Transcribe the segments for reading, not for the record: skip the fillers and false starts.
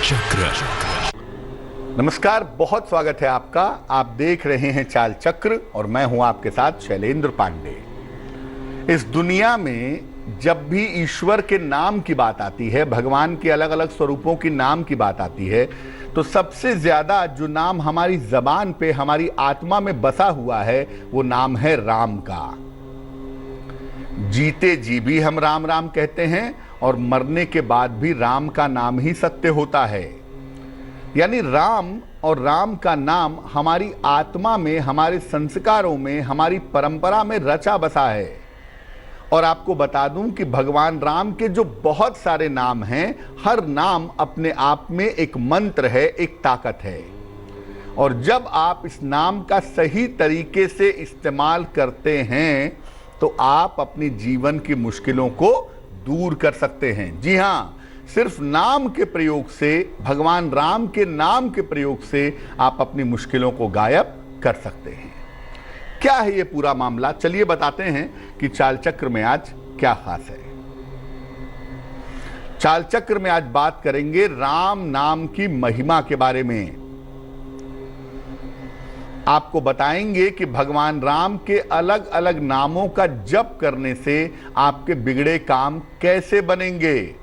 चक्र। नमस्कार, बहुत स्वागत है आपका। आप देख रहे हैं चाल चक्र और मैं हूं आपके साथ शैलेंद्र पांडे। इस दुनिया में जब भी ईश्वर के नाम की बात आती है, भगवान के अलग अलग स्वरूपों की नाम की बात आती है, तो सबसे ज्यादा जो नाम हमारी जबान पे, हमारी आत्मा में बसा हुआ है, वो नाम है राम का। जीते जी भी हम राम राम कहते हैं और मरने के बाद भी राम का नाम ही सत्य होता है। यानी राम और राम का नाम हमारी आत्मा में, हमारे संस्कारों में, हमारी परंपरा में रचा बसा है। और आपको बता दूं कि भगवान राम के जो बहुत सारे नाम हैं, हर नाम अपने आप में एक मंत्र है, एक ताकत है। और जब आप इस नाम का सही तरीके से इस्तेमाल करते हैं तो आप अपनी जीवन की मुश्किलों को दूर कर सकते हैं। जी हां, सिर्फ नाम के प्रयोग से, भगवान राम के नाम के प्रयोग से आप अपनी मुश्किलों को गायब कर सकते हैं। क्या है ये पूरा मामला, चलिए बताते हैं कि चाल चक्र में आज क्या खास है। चाल चक्र में आज बात करेंगे राम नाम की महिमा के बारे में। आपको बताएंगे कि भगवान राम के अलग अलग नामों का जप करने से आपके बिगड़े काम कैसे बनेंगे,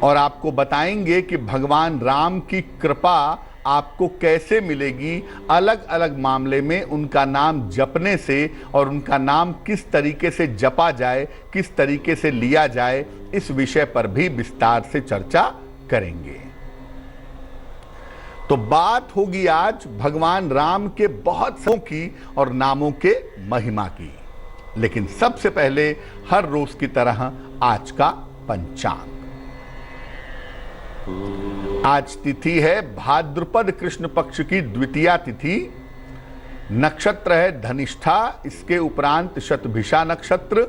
और आपको बताएंगे कि भगवान राम की कृपा आपको कैसे मिलेगी अलग अलग मामले में उनका नाम जपने से, और उनका नाम किस तरीके से जपा जाए, किस तरीके से लिया जाए, इस विषय पर भी विस्तार से चर्चा करेंगे। तो बात होगी आज भगवान राम के बहुत सौ की और नामों के महिमा की। लेकिन सबसे पहले हर रोज की तरह आज का पंचांग। आज तिथि है भाद्रपद कृष्ण पक्ष की द्वितीया तिथि। नक्षत्र है धनिष्ठा, इसके उपरांत शतभिषा नक्षत्र।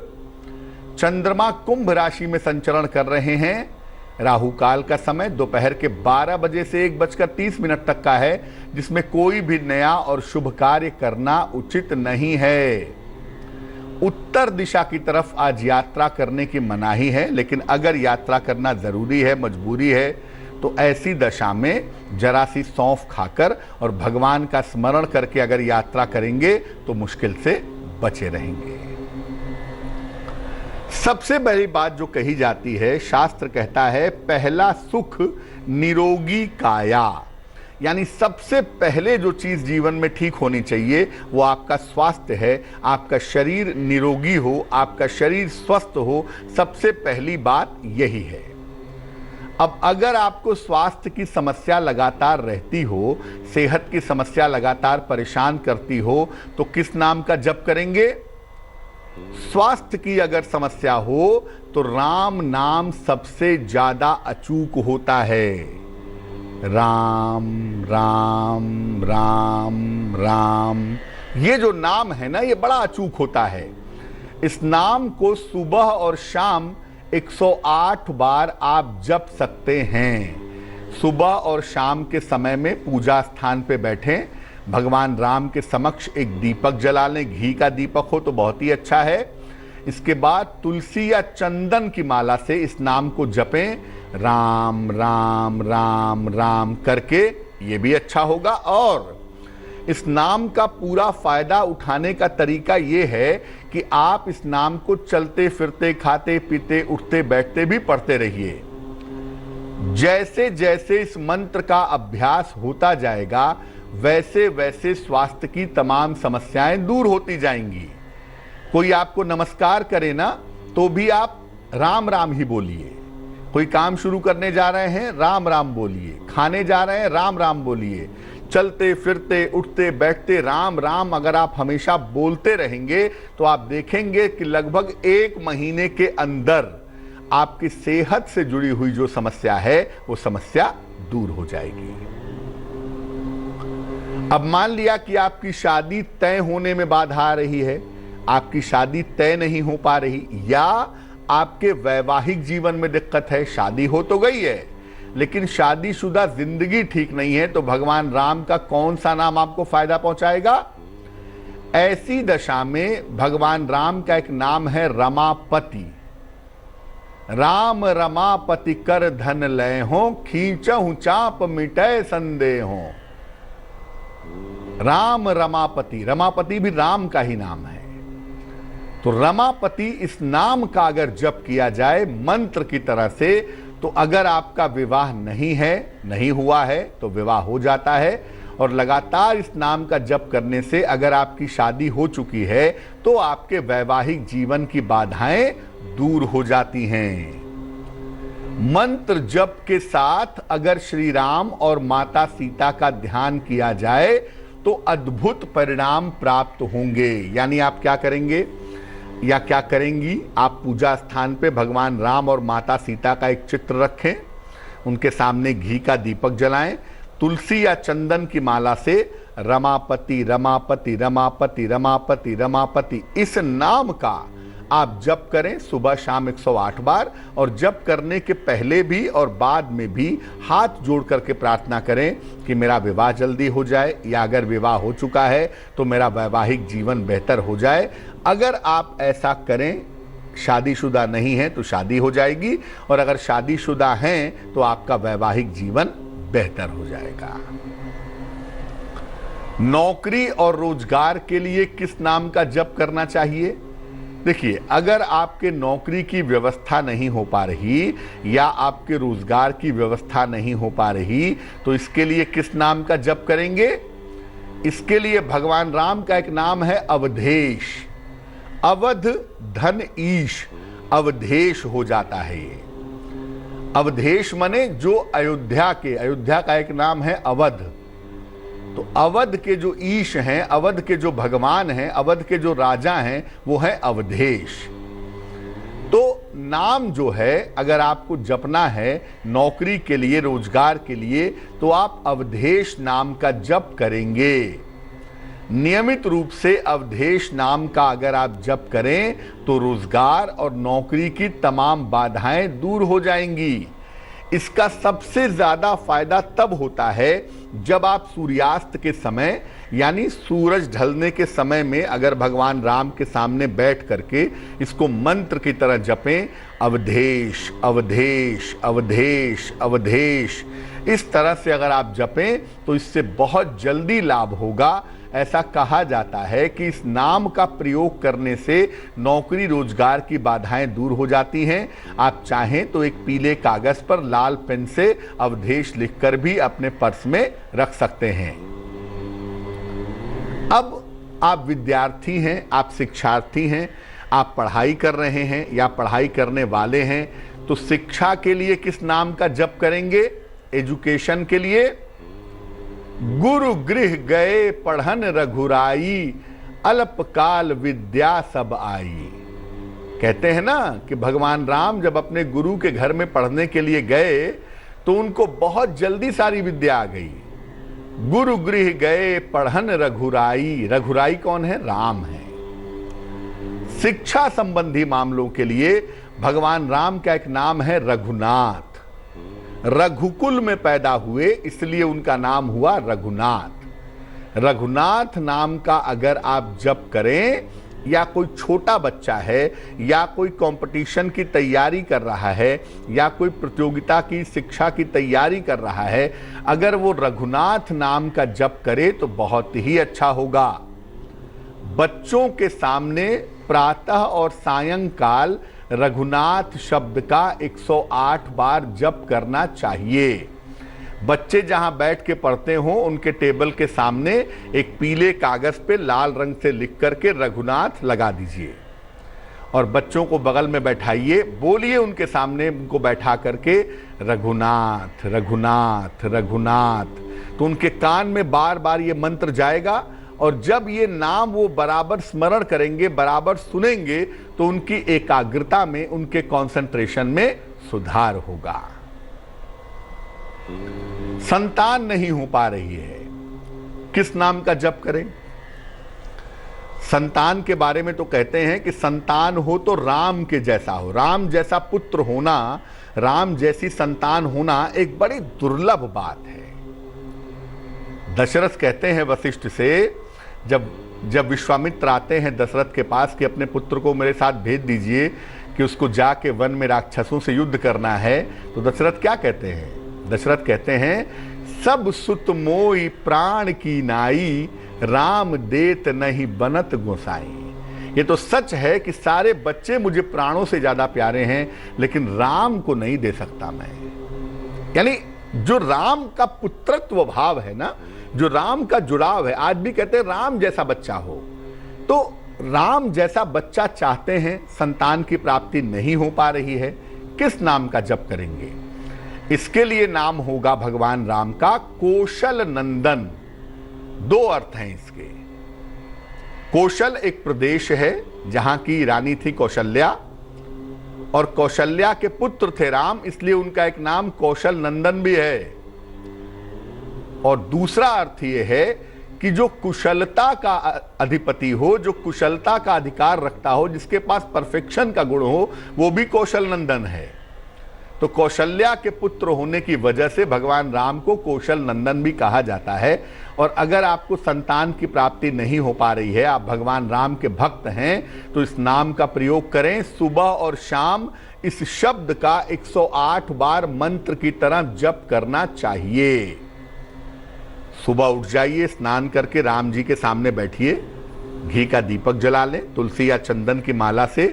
चंद्रमा कुंभ राशि में संचरण कर रहे हैं। राहु काल का समय दोपहर के 12 बजे से 1:30 तक का है, जिसमें कोई भी नया और शुभ कार्य करना उचित नहीं है। उत्तर दिशा की तरफ आज यात्रा करने की मनाही है, लेकिन अगर यात्रा करना जरूरी है, मजबूरी है, तो ऐसी दशा में जरा सी सौंफ खाकर और भगवान का स्मरण करके अगर यात्रा करेंगे तो मुश्किल से बचे रहेंगे। सबसे पहली बात जो कही जाती है, शास्त्र कहता है पहला सुख निरोगी काया। यानी सबसे पहले जो चीज जीवन में ठीक होनी चाहिए वो आपका स्वास्थ्य है। आपका शरीर निरोगी हो, आपका शरीर स्वस्थ हो, सबसे पहली बात यही है। अब अगर आपको स्वास्थ्य की समस्या लगातार रहती हो, सेहत की समस्या लगातार परेशान करती हो, तो किस नाम का जप करेंगे? स्वास्थ्य की अगर समस्या हो तो राम नाम सबसे ज्यादा अचूक होता है। राम राम राम राम, ये जो नाम है ना, ये बड़ा अचूक होता है। इस नाम को सुबह और शाम 108 बार आप जप सकते हैं। सुबह और शाम के समय में पूजा स्थान पे बैठें, भगवान राम के समक्ष एक दीपक जला लें, घी का दीपक हो तो बहुत ही अच्छा है। इसके बाद तुलसी या चंदन की माला से इस नाम को जपें, राम राम राम राम करके, ये भी अच्छा होगा। और इस नाम का पूरा फायदा उठाने का तरीका ये है कि आप इस नाम को चलते फिरते, खाते पीते, उठते बैठते भी पढ़ते रहिए। जैसे जैसे इस मंत्र का अभ्यास होता जाएगा, वैसे वैसे स्वास्थ्य की तमाम समस्याएं दूर होती जाएंगी। कोई आपको नमस्कार करे ना, तो भी आप राम राम ही बोलिए। कोई काम शुरू करने जा रहे हैं, राम राम बोलिए। खाने जा रहे हैं, राम राम बोलिए। चलते फिरते, उठते बैठते, राम राम अगर आप हमेशा बोलते रहेंगे तो आप देखेंगे कि लगभग 1 महीने के अंदर आपकी सेहत से जुड़ी हुई जो समस्या है, वो समस्या दूर हो जाएगी। अब मान लिया कि आपकी शादी तय होने में बाधा आ रही है, आपकी शादी तय नहीं हो पा रही, या आपके वैवाहिक जीवन में दिक्कत है। शादी हो तो गई है, लेकिन शादीशुदा जिंदगी ठीक नहीं है, तो भगवान राम का कौन सा नाम आपको फायदा पहुंचाएगा? ऐसी दशा में भगवान राम का एक नाम है रमापति। राम रमापति कर धन लय हो, खींचहु चाप मिटय संदेह हो। राम रमापति, रमापति भी राम का ही नाम है। तो रमापति इस नाम का अगर जप किया जाए मंत्र की तरह से, तो अगर आपका विवाह नहीं है, नहीं हुआ है, तो विवाह हो जाता है। और लगातार इस नाम का जप करने से अगर आपकी शादी हो चुकी है, तो आपके वैवाहिक जीवन की बाधाएं दूर हो जाती हैं। मंत्र जप के साथ अगर श्री राम और माता सीता का ध्यान किया जाए तो अद्भुत परिणाम प्राप्त होंगे। यानी आप क्या करेंगे या क्या करेंगी, आप पूजा स्थान पे भगवान राम और माता सीता का एक चित्र रखें, उनके सामने घी का दीपक जलाएं, तुलसी या चंदन की माला से रमापति रमापति रमापति रमापति रमापति इस नाम का आप जप करें सुबह शाम 108 बार। और जप करने के पहले भी और बाद में भी हाथ जोड़ करके प्रार्थना करें कि मेरा विवाह जल्दी हो जाए, या अगर विवाह हो चुका है तो मेरा वैवाहिक जीवन बेहतर हो जाए। अगर आप ऐसा करें, शादीशुदा नहीं है तो शादी हो जाएगी, और अगर शादीशुदा हैं तो आपका वैवाहिक जीवन बेहतर हो जाएगा। नौकरी और रोजगार के लिए किस नाम का जप करना चाहिए? देखिए, अगर आपके नौकरी की व्यवस्था नहीं हो पा रही या आपके रोजगार की व्यवस्था नहीं हो पा रही, तो इसके लिए किस नाम का जप करेंगे? इसके लिए भगवान राम का एक नाम है अवधेश। अवध धन ईश, अवधेश हो जाता है ये। अवधेश माने जो अयोध्या के, अयोध्या का एक नाम है अवध। तो अवध के जो ईश हैं, अवध के जो भगवान हैं, अवध के जो राजा हैं, वो है अवधेश। तो नाम जो है अगर आपको जपना है नौकरी के लिए, रोजगार के लिए, तो आप अवधेश नाम का जप करेंगे। नियमित रूप से अवधेश नाम का अगर आप जप करें तो रोजगार और नौकरी की तमाम बाधाएं दूर हो जाएंगी। इसका सबसे ज्यादा फायदा तब होता है जब आप सूर्यास्त के समय यानी सूरज ढलने के समय में अगर भगवान राम के सामने बैठ करके इसको मंत्र की तरह जपें, अवधेश अवधेश अवधेश अवधेश, इस तरह से अगर आप जपें तो इससे बहुत जल्दी लाभ होगा। ऐसा कहा जाता है कि इस नाम का प्रयोग करने से नौकरी रोजगार की बाधाएं दूर हो जाती हैं। आप चाहें तो एक पीले कागज पर लाल पेन से अवधेश लिखकर भी अपने पर्स में रख सकते हैं। अब आप विद्यार्थी हैं, आप शिक्षार्थी हैं, आप पढ़ाई कर रहे हैं या पढ़ाई करने वाले हैं, तो शिक्षा के लिए किस नाम का जप करेंगे? एजुकेशन के लिए गुरु गृह गए पढ़न रघुराई, अल्पकाल विद्या सब आई। कहते हैं ना कि भगवान राम जब अपने गुरु के घर में पढ़ने के लिए गए तो उनको बहुत जल्दी सारी विद्या आ गई। गुरु गृह गए पढ़न रघुराई, रघुराई कौन है? राम है। शिक्षा संबंधी मामलों के लिए भगवान राम का एक नाम है रघुनाथ। रघुकुल में पैदा हुए इसलिए उनका नाम हुआ रघुनाथ। रघुनाथ नाम का अगर आप जप करें, या कोई छोटा बच्चा है या कोई कंपटीशन की तैयारी कर रहा है या कोई प्रतियोगिता की शिक्षा की तैयारी कर रहा है, अगर वो रघुनाथ नाम का जप करे तो बहुत ही अच्छा होगा। बच्चों के सामने प्रातः और सायंकाल रघुनाथ शब्द का 108 बार जप करना चाहिए। बच्चे जहां बैठ के पढ़ते हो उनके टेबल के सामने एक पीले कागज पे लाल रंग से लिख करके रघुनाथ लगा दीजिए और बच्चों को बगल में बैठाइए, बोलिए उनके सामने, उनको बैठा करके रघुनाथ रघुनाथ रघुनाथ। तो उनके कान में बार बार ये मंत्र जाएगा और जब ये नाम वो बराबर स्मरण करेंगे, बराबर सुनेंगे, तो उनकी एकाग्रता में, उनके कंसंट्रेशन में सुधार होगा। संतान नहीं हो पा रही है, किस नाम का जप करें? संतान के बारे में तो कहते हैं कि संतान हो तो राम के जैसा हो। राम जैसा पुत्र होना, राम जैसी संतान होना एक बड़ी दुर्लभ बात है। दशरथ कहते हैं वशिष्ठ से, जब विश्वामित्र आते हैं दशरथ के पास कि अपने पुत्र को मेरे साथ भेज दीजिए कि उसको जाके वन में राक्षसों से युद्ध करना है, तो दशरथ क्या कहते हैं? दशरथ कहते हैं, सब सुत मोई प्राण की नाई, राम देत नहीं बनत गोसाई। ये तो सच है कि सारे बच्चे मुझे प्राणों से ज्यादा प्यारे हैं, लेकिन राम को नहीं दे सकता मैं। यानी जो राम का पुत्रत्व भाव है ना, जो राम का जुड़ाव है, आज भी कहते हैं राम जैसा बच्चा हो, तो राम जैसा बच्चा चाहते हैं, संतान की प्राप्ति नहीं हो पा रही है, किस नाम का जप करेंगे? इसके लिए नाम होगा भगवान राम का कौशल नंदन। दो अर्थ हैं इसके। कौशल एक प्रदेश है जहां की रानी थी कौशल्या, और कौशल्या के पुत्र थे राम, इसलिए उनका एक नाम कौशल नंदन भी है। और दूसरा अर्थ यह है कि जो कुशलता का अधिपति हो, जो कुशलता का अधिकार रखता हो, जिसके पास परफेक्शन का गुण हो, वो भी कौशल नंदन है। तो कौशल्या के पुत्र होने की वजह से भगवान राम को कौशल नंदन भी कहा जाता है। और अगर आपको संतान की प्राप्ति नहीं हो पा रही है, आप भगवान राम के भक्त हैं, तो इस नाम का प्रयोग करें। सुबह और शाम इस शब्द का 108 बार मंत्र की तरह जप करना चाहिए। सुबह उठ जाइए, स्नान करके राम जी के सामने बैठिए, घी का दीपक जला लें, तुलसी या चंदन की माला से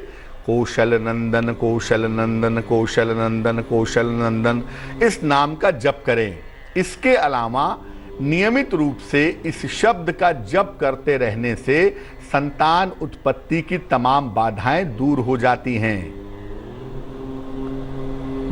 कौशल नंदन कौशल नंदन कौशल नंदन कौशल नंदन इस नाम का जप करें। इसके अलावा नियमित रूप से इस शब्द का जप करते रहने से संतान उत्पत्ति की तमाम बाधाएं दूर हो जाती हैं।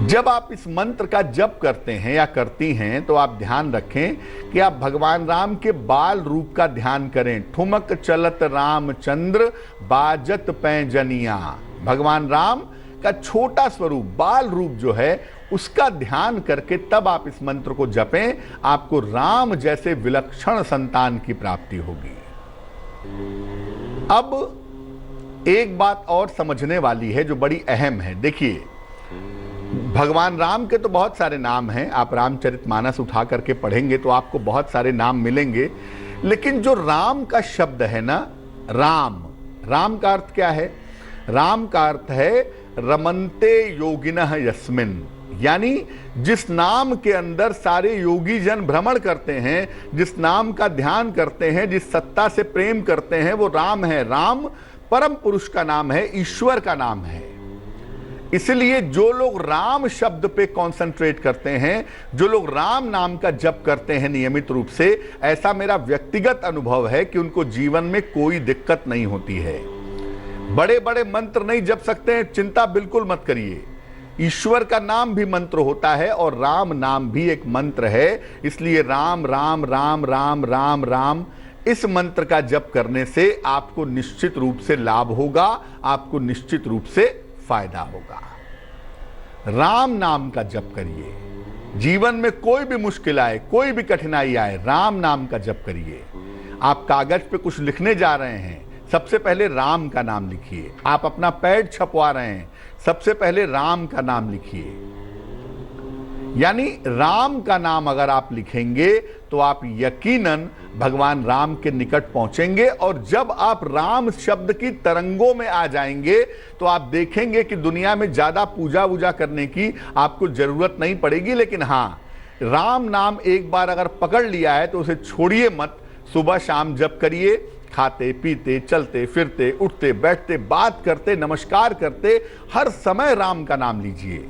जब आप इस मंत्र का जप करते हैं या करती हैं, तो आप ध्यान रखें कि आप भगवान राम के बाल रूप का ध्यान करें। ठुमक चलत रामचंद्र बाजत पैंजनिया। भगवान राम का छोटा स्वरूप, बाल रूप जो है, उसका ध्यान करके तब आप इस मंत्र को जपें। आपको राम जैसे विलक्षण संतान की प्राप्ति होगी। अब एक बात और समझने वाली है जो बड़ी अहम है। देखिए, भगवान राम के तो बहुत सारे नाम हैं, आप रामचरितमानस उठा करके पढ़ेंगे तो आपको बहुत सारे नाम मिलेंगे, लेकिन जो राम का शब्द है ना, राम, राम का अर्थ क्या है? राम का अर्थ है रमन्ते योगिनः यस्मिन, यानी जिस नाम के अंदर सारे योगी जन भ्रमण करते हैं, जिस नाम का ध्यान करते हैं, जिस सत्ता से प्रेम करते हैं, वो राम है। राम परम पुरुष का नाम है, ईश्वर का नाम है। इसलिए जो लोग राम शब्द पे कंसंट्रेट करते हैं, जो लोग राम नाम का जप करते हैं नियमित रूप से, ऐसा मेरा व्यक्तिगत अनुभव है कि उनको जीवन में कोई दिक्कत नहीं होती है। बड़े बड़े मंत्र नहीं जप सकते हैं, चिंता बिल्कुल मत करिए। ईश्वर का नाम भी मंत्र होता है और राम नाम भी एक मंत्र है। इसलिए राम राम राम राम राम राम इस मंत्र का जप करने से आपको निश्चित रूप से लाभ होगा, आपको निश्चित रूप से फायदा होगा। राम नाम का जप करिए। जीवन में कोई भी मुश्किल आए, कोई भी कठिनाई आए, राम नाम का जप करिए। आप कागज पे कुछ लिखने जा रहे हैं, सबसे पहले राम का नाम लिखिए। आप अपना पैड छपवा रहे हैं, सबसे पहले राम का नाम लिखिए। यानी राम का नाम अगर आप लिखेंगे तो आप यकीनन भगवान राम के निकट पहुंचेंगे। और जब आप राम शब्द की तरंगों में आ जाएंगे तो आप देखेंगे कि दुनिया में ज्यादा पूजा वूजा करने की आपको जरूरत नहीं पड़ेगी। लेकिन हाँ, राम नाम एक बार अगर पकड़ लिया है तो उसे छोड़िए मत। सुबह शाम जप करिए, खाते पीते चलते फिरते उठते बैठते बात करते नमस्कार करते हर समय राम का नाम लीजिए।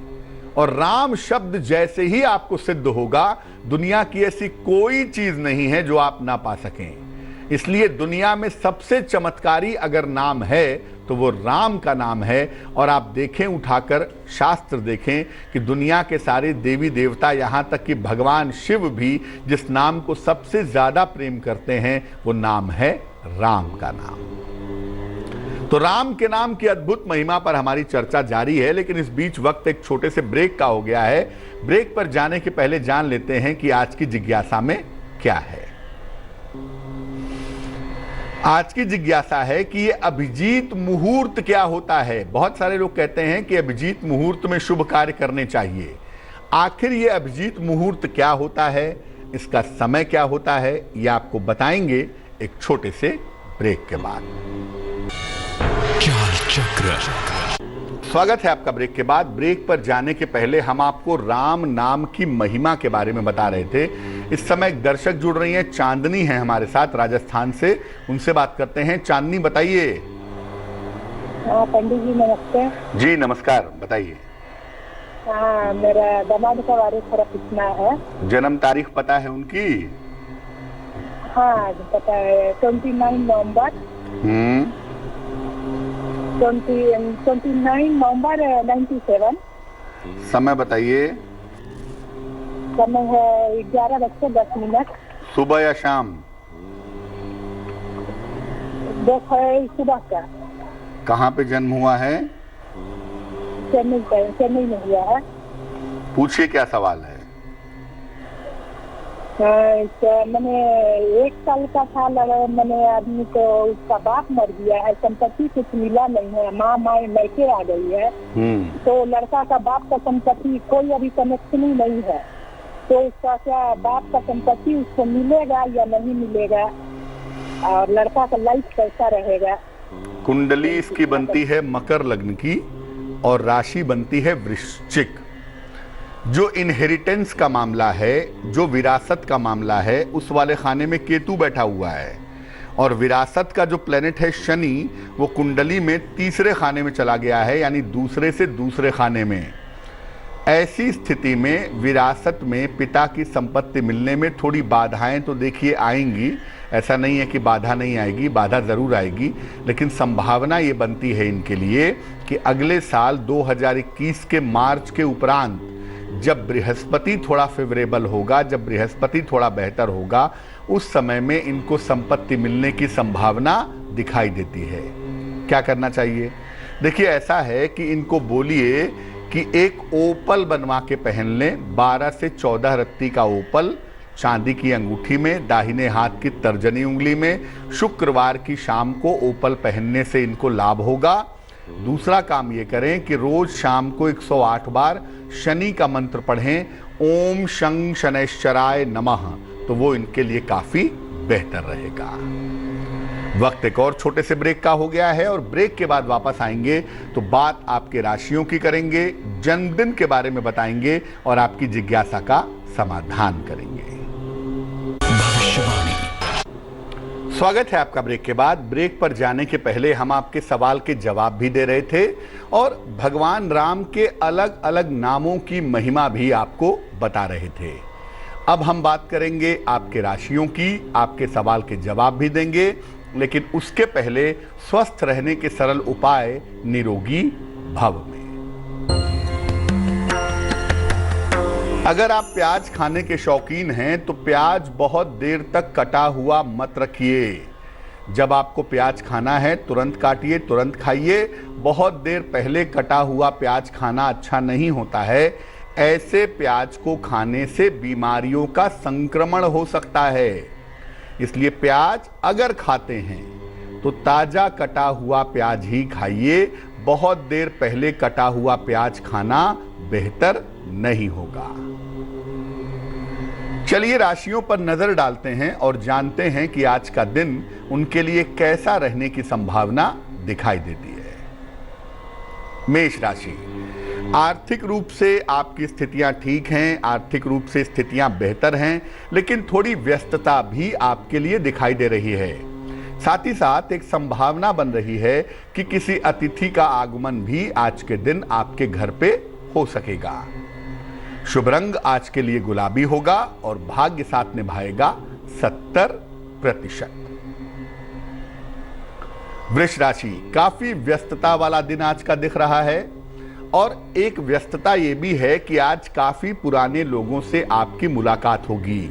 और राम शब्द जैसे ही आपको सिद्ध होगा, दुनिया की ऐसी कोई चीज नहीं है जो आप ना पा सकें। इसलिए दुनिया में सबसे चमत्कारी अगर नाम है तो वो राम का नाम है। और आप देखें, उठाकर शास्त्र देखें कि दुनिया के सारे देवी देवता, यहाँ तक कि भगवान शिव भी जिस नाम को सबसे ज्यादा प्रेम करते हैं वो नाम है राम का नाम। तो राम के नाम की अद्भुत महिमा पर हमारी चर्चा जारी है, लेकिन इस बीच वक्त एक छोटे से ब्रेक का हो गया है। ब्रेक पर जाने के पहले जान लेते हैं कि आज की जिज्ञासा में क्या है। आज की जिज्ञासा है कि ये अभिजीत मुहूर्त क्या होता है। बहुत सारे लोग कहते हैं कि अभिजीत मुहूर्त में शुभ कार्य करने चाहिए। आखिर ये अभिजीत मुहूर्त क्या होता है, इसका समय क्या होता है, ये आपको बताएंगे एक छोटे से ब्रेक के बाद। चाल चक्र स्वागत है आपका ब्रेक के बाद। ब्रेक पर जाने के पहले हम आपको राम नाम की महिमा के बारे में बता रहे थे। इस समय एक दर्शक जुड़ रही हैं, चांदनी है हमारे साथ राजस्थान से, उनसे बात करते हैं। चांदनी बताइए। हाँ पंडित जी नमस्ते। जी नमस्कार, बताइए। हाँ मेरा दामाद का बारे थोड़ा पूछना है। जन्म तारीख पता है उनकी? हाँ पता है, 29 नवंबर 29 नवंबर 97। समय बताइए। समय है 11:10। सुबह या शाम? दोपहर सुबह का। कहाँ पे जन्म हुआ है? चेन्नई में हुआ है। पूछिए क्या सवाल है। मैंने 1 साल का था, मैंने आदमी को उसका बाप मर गया है, संपत्ति कुछ मिला नहीं है, माँ मैके आ गई है। तो लड़का का बाप का संपत्ति कोई अभी कनेक्शन ही नहीं है, तो उसका क्या बाप का संपत्ति उसको मिलेगा या नहीं मिलेगा, और लड़का का लाइफ कैसा रहेगा? कुंडली इसकी बनती है मकर लग्न की और राशि बनती है वृश्चिक। जो इनहेरिटेंस का मामला है, जो विरासत का मामला है, उस वाले खाने में केतु बैठा हुआ है, और विरासत का जो प्लेनेट है शनि, वो कुंडली में तीसरे खाने में चला गया है, यानी दूसरे से दूसरे खाने में। ऐसी स्थिति में विरासत में पिता की संपत्ति मिलने में थोड़ी बाधाएं तो देखिए आएंगी। ऐसा नहीं है कि बाधा नहीं आएगी, बाधा ज़रूर आएगी, लेकिन संभावना ये बनती है इनके लिए कि अगले साल 2021 के मार्च के उपरांत जब बृहस्पति थोड़ा फेवरेबल होगा, जब बृहस्पति थोड़ा बेहतर होगा, उस समय में इनको संपत्ति मिलने की संभावना दिखाई देती है। क्या करना चाहिए? देखिए ऐसा है कि इनको बोलिए कि एक ओपल बनवा के पहन लें, 12 से 14 रत्ती का ओपल चांदी की अंगूठी में, दाहिने हाथ की तर्जनी उंगली में। शुक्रवार की शाम को ओपल पहनने से इनको लाभ होगा। दूसरा काम ये करें कि रोज शाम को 108 बार शनि का मंत्र पढ़ें, ओम शं शनैश्चराय नमः, तो वो इनके लिए काफी बेहतर रहेगा। वक्त एक और छोटे से ब्रेक का हो गया है, और ब्रेक के बाद वापस आएंगे तो बात आपके राशियों की करेंगे, जन्मदिन के बारे में बताएंगे और आपकी जिज्ञासा का समाधान करेंगे। स्वागत है आपका ब्रेक के बाद। ब्रेक पर जाने के पहले हम आपके सवाल के जवाब भी दे रहे थे और भगवान राम के अलग अलग नामों की महिमा भी आपको बता रहे थे। अब हम बात करेंगे आपके राशियों की, आपके सवाल के जवाब भी देंगे, लेकिन उसके पहले स्वस्थ रहने के सरल उपाय निरोगी भव में। अगर आप प्याज खाने के शौकीन हैं तो प्याज बहुत देर तक कटा हुआ मत रखिए। जब आपको प्याज खाना है तुरंत काटिए, तुरंत खाइए। बहुत देर पहले कटा हुआ प्याज खाना अच्छा नहीं होता है। ऐसे प्याज को खाने से बीमारियों का संक्रमण हो सकता है। इसलिए प्याज अगर खाते हैं तो ताजा कटा हुआ प्याज ही खाइए। बहुत देर पहले कटा हुआ प्याज खाना बेहतर नहीं होगा। चलिए राशियों पर नजर डालते हैं और जानते हैं कि आज का दिन उनके लिए कैसा रहने की संभावना दिखाई देती है। मेष राशि, आर्थिक रूप से आपकी स्थितियां ठीक हैं, आर्थिक रूप से स्थितियां बेहतर हैं, लेकिन थोड़ी व्यस्तता भी आपके लिए दिखाई दे रही है। साथ ही साथ एक संभावना बन रही है कि किसी अतिथि का आगमन भी आज के दिन आपके घर पे हो सकेगा। शुभ रंग आज के लिए गुलाबी होगा और भाग्य साथ निभाएगा 70%। वृष राशि, काफी व्यस्तता वाला दिन आज का दिख रहा है, और एक व्यस्तता ये भी है कि आज काफी पुराने लोगों से आपकी मुलाकात होगी।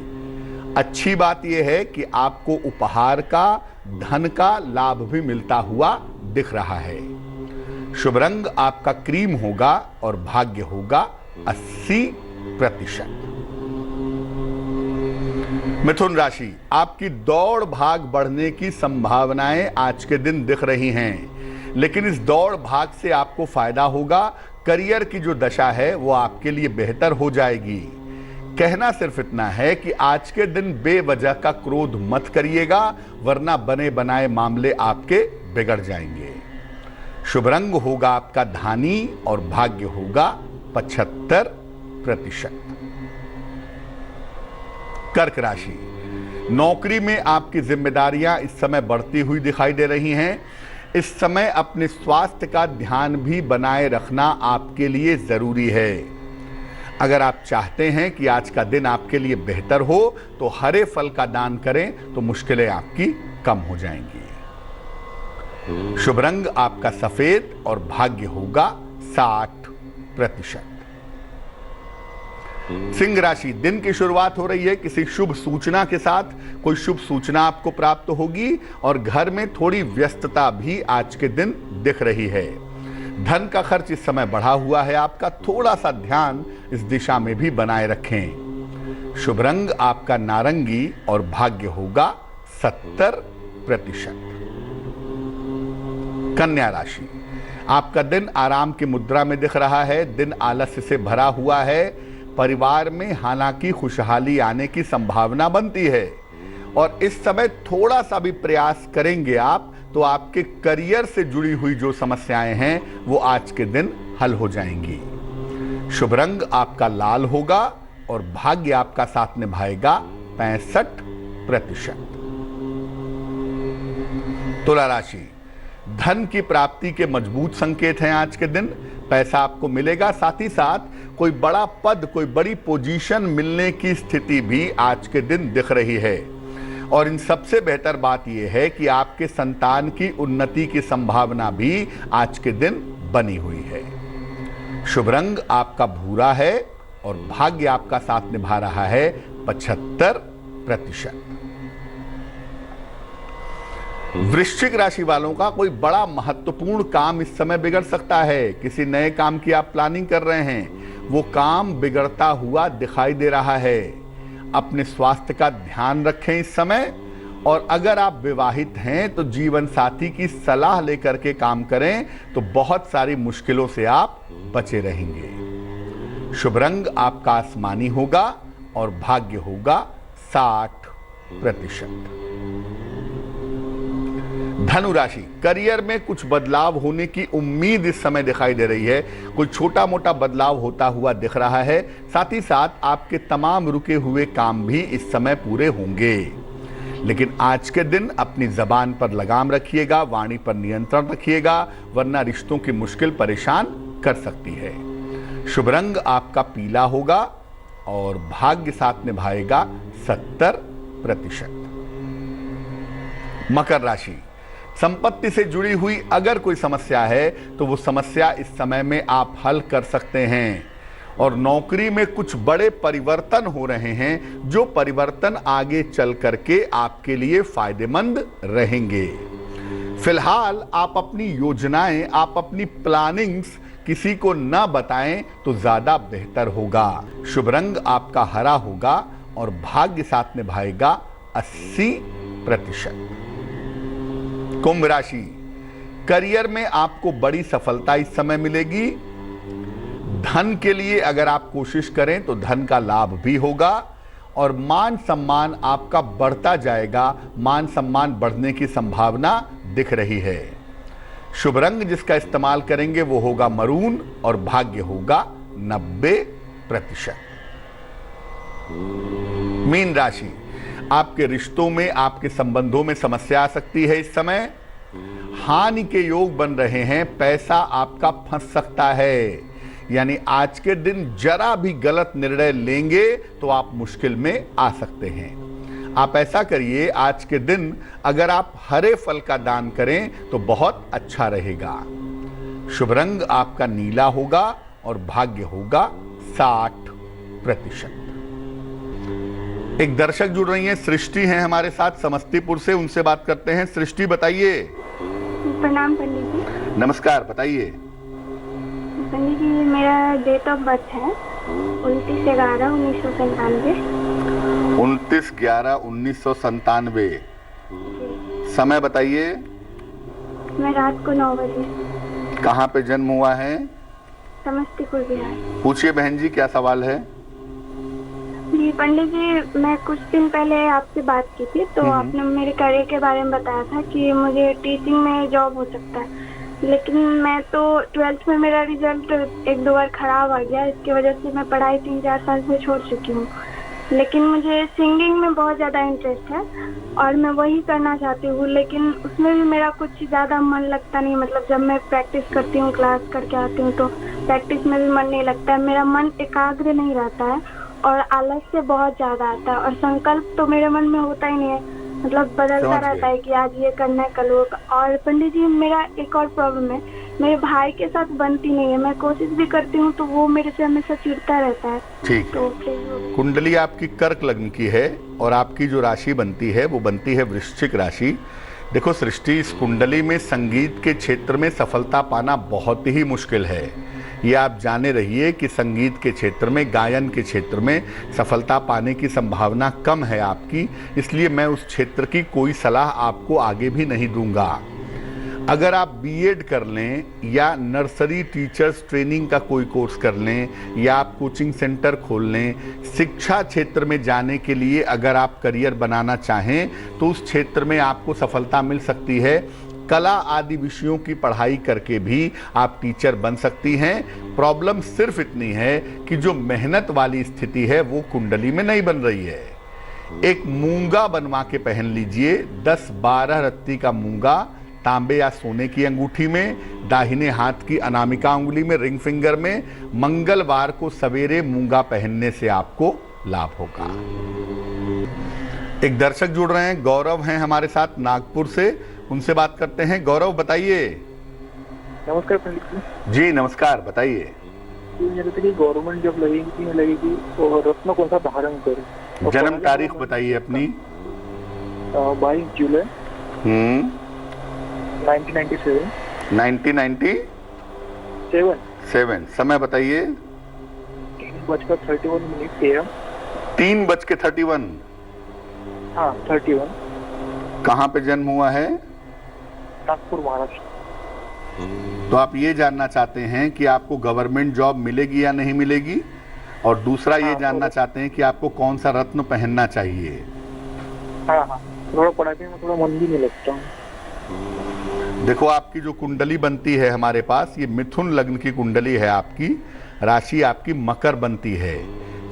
अच्छी बात यह है कि आपको उपहार का, धन का लाभ भी मिलता हुआ दिख रहा है। शुभ रंग आपका क्रीम होगा और भाग्य होगा 80%। मिथुन राशि, आपकी दौड़ भाग बढ़ने की संभावनाएं आज के दिन दिख रही हैं, लेकिन इस दौड़ भाग से आपको फायदा होगा। करियर की जो दशा है वो आपके लिए बेहतर हो जाएगी। कहना सिर्फ इतना है कि आज के दिन बेवजह का क्रोध मत करिएगा, वरना बने बनाए मामले आपके बिगड़ जाएंगे। शुभ रंग होगा आपका धानी और भाग्य होगा 75%। कर्क राशि, नौकरी में आपकी जिम्मेदारियां इस समय बढ़ती हुई दिखाई दे रही हैं। इस समय अपने स्वास्थ्य का ध्यान भी बनाए रखना आपके लिए जरूरी है। अगर आप चाहते हैं कि आज का दिन आपके लिए बेहतर हो तो हरे फल का दान करें तो मुश्किलें आपकी कम हो जाएंगी। शुभ रंग आपका सफेद और भाग्य होगा 60%। सिंह राशि, दिन की शुरुआत हो रही है किसी शुभ सूचना के साथ। कोई शुभ सूचना आपको प्राप्त होगी और घर में थोड़ी व्यस्तता भी आज के दिन दिख रही है। धन का खर्च इस समय बढ़ा हुआ है, आपका थोड़ा सा ध्यान इस दिशा में भी बनाए रखें। शुभ रंग आपका नारंगी और भाग्य होगा 70%। कन्या राशि, आपका दिन आराम की मुद्रा में दिख रहा है। दिन आलस्य से भरा हुआ है। परिवार में हालांकि खुशहाली आने की संभावना बनती है और इस समय थोड़ा सा भी प्रयास करेंगे आप तो आपके करियर से जुड़ी हुई जो समस्याएं हैं वो आज के दिन हल हो जाएंगी। शुभ रंग आपका लाल होगा और भाग्य आपका साथ निभाएगा 65%। तुला राशि, धन की प्राप्ति के मजबूत संकेत हैं आज के दिन। पैसा आपको मिलेगा, साथ ही साथ कोई बड़ा पद, कोई बड़ी पोजीशन मिलने की स्थिति भी आज के दिन दिख रही है। और इन सबसे बेहतर बात यह है कि आपके संतान की उन्नति की संभावना भी आज के दिन बनी हुई है। शुभ रंग आपका भूरा है और भाग्य आपका साथ निभा रहा है 75%। वृश्चिक राशि वालों का कोई बड़ा महत्वपूर्ण काम इस समय बिगड़ सकता है। किसी नए काम की आप प्लानिंग कर रहे हैं, वो काम बिगड़ता हुआ दिखाई दे रहा है। अपने स्वास्थ्य का ध्यान रखें इस समय। और अगर आप विवाहित हैं तो जीवन साथी की सलाह लेकर के काम करें तो बहुत सारी मुश्किलों से आप बचे रहेंगे। शुभ रंग आपका आसमानी होगा और भाग्य होगा 60%। धनु राशि, करियर में कुछ बदलाव होने की उम्मीद इस समय दिखाई दे रही है। कोई छोटा मोटा बदलाव होता हुआ दिख रहा है। साथ ही साथ आपके तमाम रुके हुए काम भी इस समय पूरे होंगे। लेकिन आज के दिन अपनी जबान पर लगाम रखिएगा, वाणी पर नियंत्रण रखिएगा, वरना रिश्तों की मुश्किल परेशान कर सकती है। शुभ रंग आपका पीला होगा और भाग्य साथ निभाएगा 70%। मकर राशि, संपत्ति से जुड़ी हुई अगर कोई समस्या है तो वो समस्या इस समय में आप हल कर सकते हैं। और नौकरी में कुछ बड़े परिवर्तन हो रहे हैं, जो परिवर्तन आगे चल करके आपके लिए फायदेमंद रहेंगे। फिलहाल आप अपनी योजनाएं, आप अपनी प्लानिंग्स किसी को न बताएं तो ज्यादा बेहतर होगा। शुभ रंग आपका हरा होगा और भाग्य साथ निभाएगा 80%। कुंभ राशि, करियर में आपको बड़ी सफलता इस समय मिलेगी। धन के लिए अगर आप कोशिश करें तो धन का लाभ भी होगा और मान सम्मान आपका बढ़ता जाएगा। मान सम्मान बढ़ने की संभावना दिख रही है। शुभ रंग जिसका इस्तेमाल करेंगे वो होगा मरून और भाग्य होगा 90%। मीन राशि, आपके रिश्तों में, आपके संबंधों में समस्या आ सकती है। इस समय हानि के योग बन रहे हैं। पैसा आपका फंस सकता है। यानी आज के दिन जरा भी गलत निर्णय लेंगे तो आप मुश्किल में आ सकते हैं। आप ऐसा करिए, आज के दिन अगर आप हरे फल का दान करें तो बहुत अच्छा रहेगा। शुभ रंग आपका नीला होगा और भाग्य होगा 60%। एक दर्शक जुड़ रही हैं, सृष्टि हैं हमारे साथ समस्तीपुर से, उनसे बात करते हैं। सृष्टि बताइए। प्रणाम पंडित जी। नमस्कार, बताइए। पंडित जी, मेरा डेट ऑफ बर्थ है 29/11/1997। 29/11/1997। समय बताइए। मैं रात को 9 बजे। कहाँ पे जन्म हुआ है? समस्तीपुर बिहार। पूछिए बहन जी, क्या सवाल है? जी पंडित जी, मैं कुछ दिन पहले आपसे बात की थी तो आपने मेरे करियर के बारे में बताया था कि मुझे टीचिंग में जॉब हो सकता है। लेकिन मैं तो 12th में मेरा रिजल्ट 1-2 बार खराब आ गया, इसकी वजह से मैं पढ़ाई 3-4 साल से छोड़ चुकी हूँ। लेकिन मुझे सिंगिंग में बहुत ज़्यादा इंटरेस्ट है और मैं वही करना चाहती हूँ, लेकिन उसमें भी मेरा कुछ ज़्यादा मन लगता नहीं। मतलब जब मैं प्रैक्टिस करती हूँ, क्लास करके आती हूँ, तो प्रैक्टिस में भी मन नहीं लगता है, मेरा मन एकाग्र नहीं रहता है और आलस से बहुत ज़्यादा आता है और संकल्प तो मेरे मन में होता ही नहीं है, मतलब बदलता रहता है कि आज ये करना है, कल वो। और पंडित जी, मेरा एक और प्रॉब्लम है, मेरे भाई के साथ बनती नहीं है, मैं कोशिश भी करती हूँ तो वो मेरे से हमेशा चिढ़ता रहता है। ठीक, तो कुंडली आपकी कर्क लग्न की है और आपकी जो राशि बनती है वो बनती है वृश्चिक राशि। देखो सृष्टि, इस कुंडली में संगीत के क्षेत्र में सफलता पाना बहुत ही मुश्किल है। ये आप जाने रहिए कि संगीत के क्षेत्र में, गायन के क्षेत्र में सफलता पाने की संभावना कम है आपकी, इसलिए मैं उस क्षेत्र की कोई सलाह आपको आगे भी नहीं दूंगा। अगर आप बीएड कर लें या नर्सरी टीचर्स ट्रेनिंग का कोई कोर्स कर लें या आप कोचिंग सेंटर खोल लें, शिक्षा क्षेत्र में जाने के लिए अगर आप करियर बनाना चाहें तो उस क्षेत्र में आपको सफलता मिल सकती है। कला आदि विषयों की पढ़ाई करके भी आप टीचर बन सकती हैं। प्रॉब्लम सिर्फ इतनी है कि जो मेहनत वाली स्थिति है वो कुंडली में नहीं बन रही है। एक मूंगा बनवा के पहन लीजिए, 10-12 रत्ती का मूंगा, तांबे या सोने की अंगूठी में, दाहिने हाथ की अनामिका उंगली में, रिंग फिंगर में। मंगलवार को सवेरे मूंगा पहनने से आपको लाभ होगा। एक दर्शक जुड़ रहे हैं, गौरव हैं हमारे साथ नागपुर से, उनसे बात करते हैं। गौरव बताइए। नमस्कार पंडित जी नमस्कार, बताइए। जी, गवर्नमेंट जॉब लगेगी नहीं लगेगी और रत्न कौन सा धारण करें? जन्म तारीख बताइए अपनी। 22 जुलाई 1997। 1997। समय बताइए। 3:31 AM। 3:31। हाँ 31। कहाँ पे जन्म हुआ है? नागपुर, महाराष्ट्र। तो आप ये जानना चाहते हैं कि आपको गवर्नमेंट जॉब मिलेगी या नहीं मिलेगी, और दूसरा ये जानना चाहते हैं कि आपको कौन सा रत्न पहनना चाहिए। हाँ, थोड़ा पढ़ाई में थोड़ा मन भी नहीं लगता। देखो, आपकी जो कुंडली बनती है हमारे पास, ये मिथुन लग्न की कुंडली है आपकी, राशि आपकी मकर बनती है।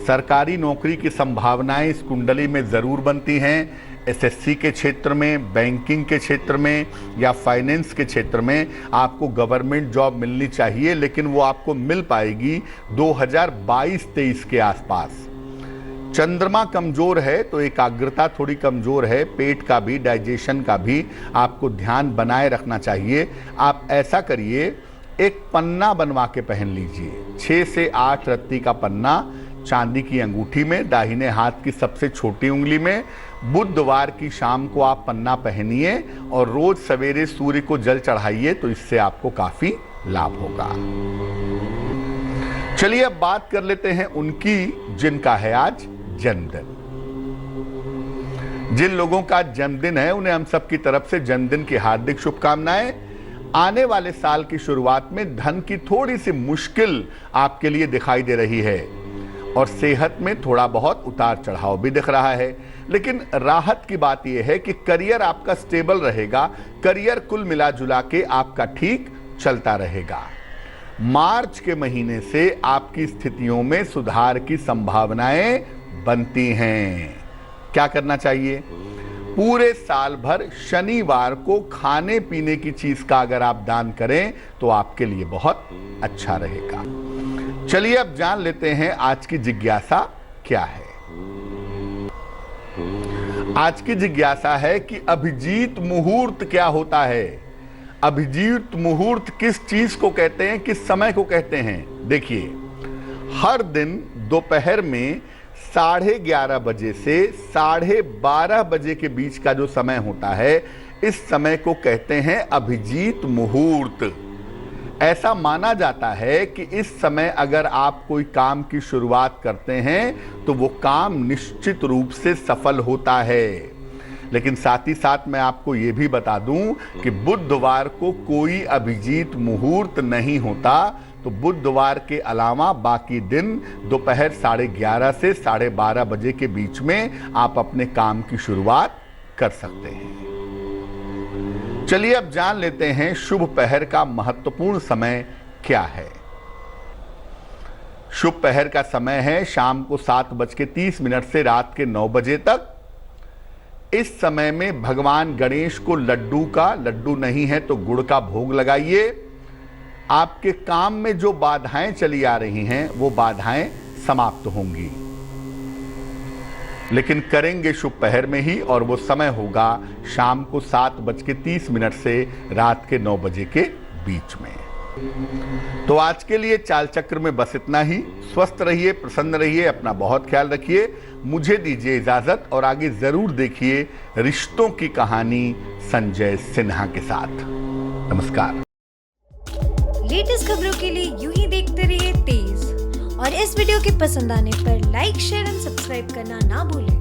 सरकारी नौकरी की संभावनाएं इस कुंडली में जरूर बनती हैं। एसएससी के क्षेत्र में, बैंकिंग के क्षेत्र में या फाइनेंस के क्षेत्र में आपको गवर्नमेंट जॉब मिलनी चाहिए, लेकिन वो आपको मिल पाएगी 2022-23 के आसपास। चंद्रमा कमजोर है तो एकाग्रता थोड़ी कमजोर है, पेट का भी, डाइजेशन का भी आपको ध्यान बनाए रखना चाहिए। आप ऐसा करिए, एक पन्ना बनवा के पहन लीजिए, 6 से 8 रत्ती का पन्ना, चांदी की अंगूठी में, दाहिने हाथ की सबसे छोटी उंगली में। बुधवार की शाम को आप पन्ना पहनिए और रोज सवेरे सूर्य को जल चढ़ाइए, तो इससे आपको काफी लाभ होगा। चलिए अब बात कर लेते हैं उनकी जिनका है आज जन्मदिन। जिन लोगों का जन्मदिन है उन्हें हम सब की तरफ से जन्मदिन की हार्दिक शुभकामनाएं। आने वाले साल की शुरुआत में धन की थोड़ी सी मुश्किल आपके लिए दिखाई दे रही है और सेहत में थोड़ा बहुत उतार चढ़ाव भी दिख रहा है, लेकिन राहत की बात यह है कि करियर आपका स्टेबल रहेगा। करियर कुल मिला जुला के आपका ठीक चलता रहेगा। मार्च के महीने से आपकी स्थितियों में सुधार की संभावनाएं बनती हैं। क्या करना चाहिए? पूरे साल भर शनिवार को खाने पीने की चीज का अगर आप दान करें तो आपके लिए बहुत अच्छा रहेगा। चलिए अब जान लेते हैं आज की जिज्ञासा क्या है। आज की जिज्ञासा है कि अभिजीत मुहूर्त क्या होता है। अभिजीत मुहूर्त किस चीज को कहते हैं, किस समय को कहते हैं? देखिए, हर दिन दोपहर में 11:30 बजे से 12:30 बजे के बीच का जो समय होता है, इस समय को कहते हैं अभिजीत मुहूर्त। ऐसा माना जाता है कि इस समय अगर आप कोई काम की शुरुआत करते हैं तो वो काम निश्चित रूप से सफल होता है। लेकिन साथ ही साथ मैं आपको ये भी बता दूं कि बुधवार को कोई अभिजीत मुहूर्त नहीं होता, तो बुधवार के अलावा बाकी दिन दोपहर 11:30 से 12:30 बजे के बीच में आप अपने काम की शुरुआत कर सकते हैं। चलिए अब जान लेते हैं शुभ पहर का महत्वपूर्ण समय क्या है। शुभ पहर का समय है शाम को 7:30 से रात के 9 बजे तक। इस समय में भगवान गणेश को लड्डू नहीं है तो गुड़ का भोग लगाइए। आपके काम में जो बाधाएं चली आ रही हैं वो बाधाएं समाप्त होंगी, लेकिन करेंगे शुभ पहर में ही, और वो समय होगा शाम को 7:30 से रात के 9 बजे के बीच में। तो आज के लिए चाल चक्र में बस इतना ही। स्वस्थ रहिए, प्रसन्न रहिए, अपना बहुत ख्याल रखिए। मुझे दीजिए इजाजत और आगे जरूर देखिए रिश्तों की कहानी संजय सिन्हा के साथ। नमस्कार। लेटेस्ट खबरों के लिए यूं ही देखते रहिए तेज, और इस वीडियो के पसंद आने पर लाइक, शेयर एंड सब्सक्राइब करना ना भूलें।